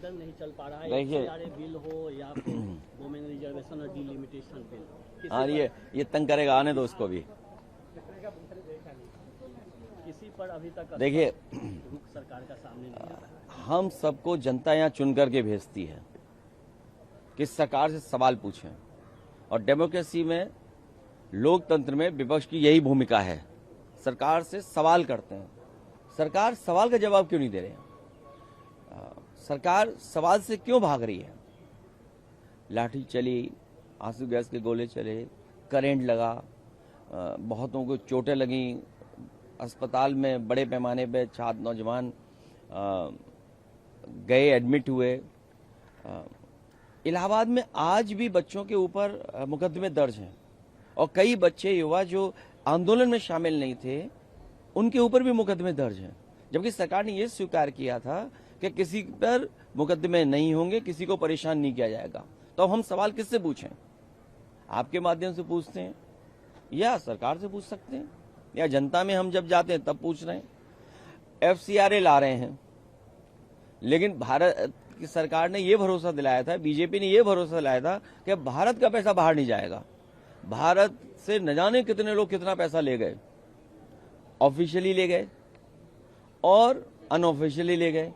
सदन नहीं चल पा रहा है। देखिए बिल हो या वुमेन रिजर्वेशन और डिलिमिटेशन बिल, हाँ ये तंग करेगा, आने दो उसको भी। किसी पर अभी तक देखिए रुख सरकार का सामने नहीं आ रहा है। हम सबको जनता यहाँ चुन करके भेजती है कि सरकार से सवाल पूछें, और डेमोक्रेसी में, लोकतंत्र में विपक्ष की यही भूमिका है, सरकार से सवाल करते हैं। सरकार सवाल का जवाब क्यों नहीं दे रहे हैं? सरकार सवाल से क्यों भाग रही है? लाठी चली, आंसू गैस के गोले चले, करंट लगा, बहुतों को चोटें लगीं, अस्पताल में बड़े पैमाने पे छात्र नौजवान गए, एडमिट हुए। इलाहाबाद में आज भी बच्चों के ऊपर मुकदमे दर्ज हैं, और कई बच्चे युवा जो आंदोलन में शामिल नहीं थे उनके ऊपर भी मुकदमे दर्ज हैं, जबकि सरकार ने यह स्वीकार किया था कि किसी पर मुकदमे नहीं होंगे, किसी को परेशान नहीं किया जाएगा। तो अब हम सवाल किससे पूछें? आपके माध्यम से पूछते हैं, या सरकार से पूछ सकते हैं, या जनता में हम जब जाते हैं तब पूछ रहे हैं। FCRA ला रहे हैं, लेकिन भारत की सरकार ने यह भरोसा दिलाया था, बीजेपी ने यह भरोसा दिलाया था कि भारत का पैसा बाहर नहीं जाएगा। भारत से न जाने कितने लोग कितना पैसा ले गए, ऑफिशियली ले गए और अनऑफिशियली ले गए।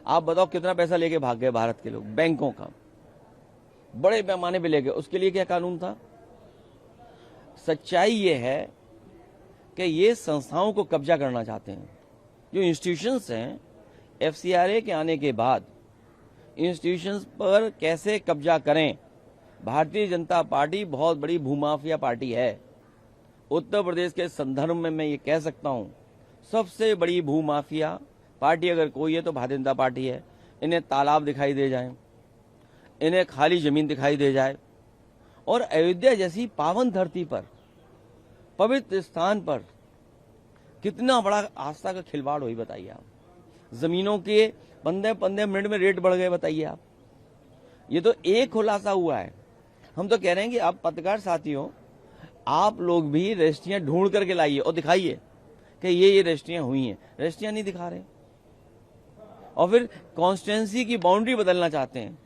आप बताओ कितना पैसा लेके भाग गए भारत के लोग, बैंकों का बड़े पैमाने पे ले गए। उसके लिए क्या कानून था? सच्चाई ये है कि ये संस्थाओं को कब्जा करना चाहते हैं। जो इंस्टीट्यूशंस हैं, FCRA के आने के बाद इंस्टीट्यूशंस पर कैसे कब्जा करें। भारतीय जनता पार्टी बहुत बड़ी भूमाफिया पार्टी है। उत्तर प्रदेश के संदर्भ में मैं ये कह सकता हूं, सबसे बड़ी भूमाफिया पार्टी अगर कोई है तो भारतीय जनता पार्टी है। इन्हें तालाब दिखाई दे जाए, इन्हें खाली जमीन दिखाई दे जाए, और अयोध्या जैसी पावन धरती पर, पवित्र स्थान पर कितना बड़ा आस्था का खिलवाड़ हुई, बताइए आप। जमीनों के 15 मिनट में रेट बढ़ गए, बताइए आप। ये तो एक खुलासा हुआ है। हम तो कह रहे हैं कि आप पत्रकार साथियों, आप लोग भी रजिस्ट्रियां ढूंढ करके लाइए और दिखाइए कि ये रजिस्ट्रियां हुई हैं। रजिस्ट्रियां नहीं दिखा रहे, और फिर कॉन्स्टिट्यूंसी की बाउंड्री बदलना चाहते हैं,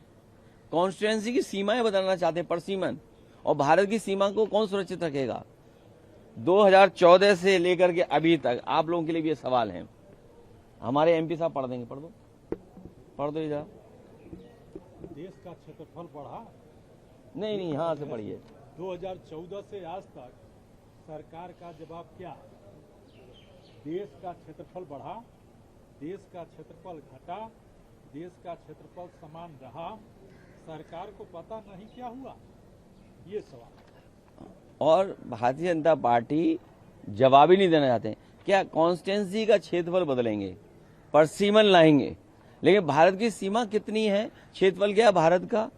कॉन्स्टिट्यूंसी की सीमाएं बदलना चाहते हैं, परसीमन। और भारत की सीमा को कौन सुरक्षित रखेगा? 2014 से लेकर के अभी तक आप लोगों के लिए भी ये सवाल है। हमारे MP साहब पढ़ देंगे, पढ़ दो इधर। देश का क्षेत्रफल बढ़ा? नहीं, यहाँ से पढ़िए। 2014 से आज तक सरकार का जवाब क्या? देश का क्षेत्रफल बढ़ा, देश का क्षेत्रफल घटा, देश का क्षेत्रफल समान रहा, सरकार को पता नहीं क्या हुआ? ये सवाल। और भारतीय जनता पार्टी जवाब ही नहीं देना चाहते। क्या कॉन्स्टिट्यूंसी का क्षेत्रफल बदलेंगे, परसीमन लाएंगे, लेकिन भारत की सीमा कितनी है, क्षेत्रफल क्या है भारत का?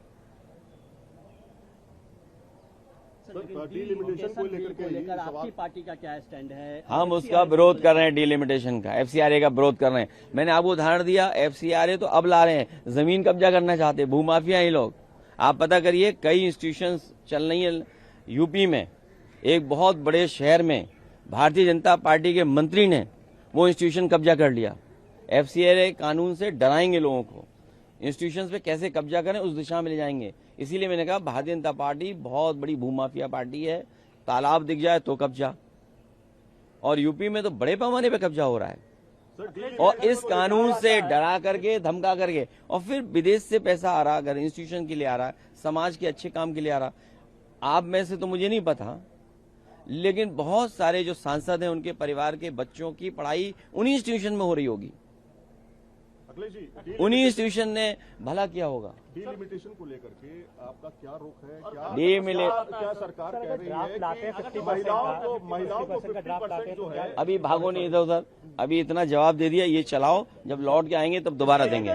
डिलिमिटेशन को लेकर आपकी पार्टी का क्या स्टैंड है? हम उसका विरोध कर रहे हैं, डिलिमिटेशन का, FCRA का विरोध कर रहे हैं। मैंने आपको उदाहरण दिया, FCRA तो अब ला रहे हैं, जमीन कब्जा करना चाहते हैं, भूमाफिया ही लोग। आप पता करिए, कई इंस्टीट्यूशंस चल रही है यूपी में। एक बहुत बड़े शहर में भारतीय जनता पार्टी के मंत्री ने वो इंस्टीट्यूशन कब्जा कर लिया। FCRA कानून से डराएंगे लोगों को, इंस्टीट्यूशंस पे कैसे कब्जा करें उस दिशा में ले जाएंगे। इसीलिए मैंने कहा भारतीय जनता पार्टी बहुत बड़ी भूमाफिया पार्टी है। तालाब दिख जाए तो कब्जा, और यूपी में तो बड़े पैमाने पे कब्जा हो रहा है। और इस कानून से डरा करके, धमका करके, और फिर विदेश से पैसा आ रहा, अगर इंस्टीट्यूशन के लिए आ रहा, समाज के अच्छे काम के लिए आ रहा। आप में से तो मुझे नहीं पता, लेकिन बहुत सारे जो सांसद हैं उनके परिवार के बच्चों की पढ़ाई उन्हीं इंस्टीट्यूशन में हो रही होगी, उन्हीं इंस्टीट्यूशन ने भला किया होगा। डिलिमिटेशन को लेकर के आपका क्या रुख है? क्या सरकार कह रही है कि महिलाओं को 50% जो है? अभी भागो नहीं इधर उधर, अभी इतना जवाब दे दिया, ये चलाओ, जब लौट के आएंगे तब दोबारा देंगे।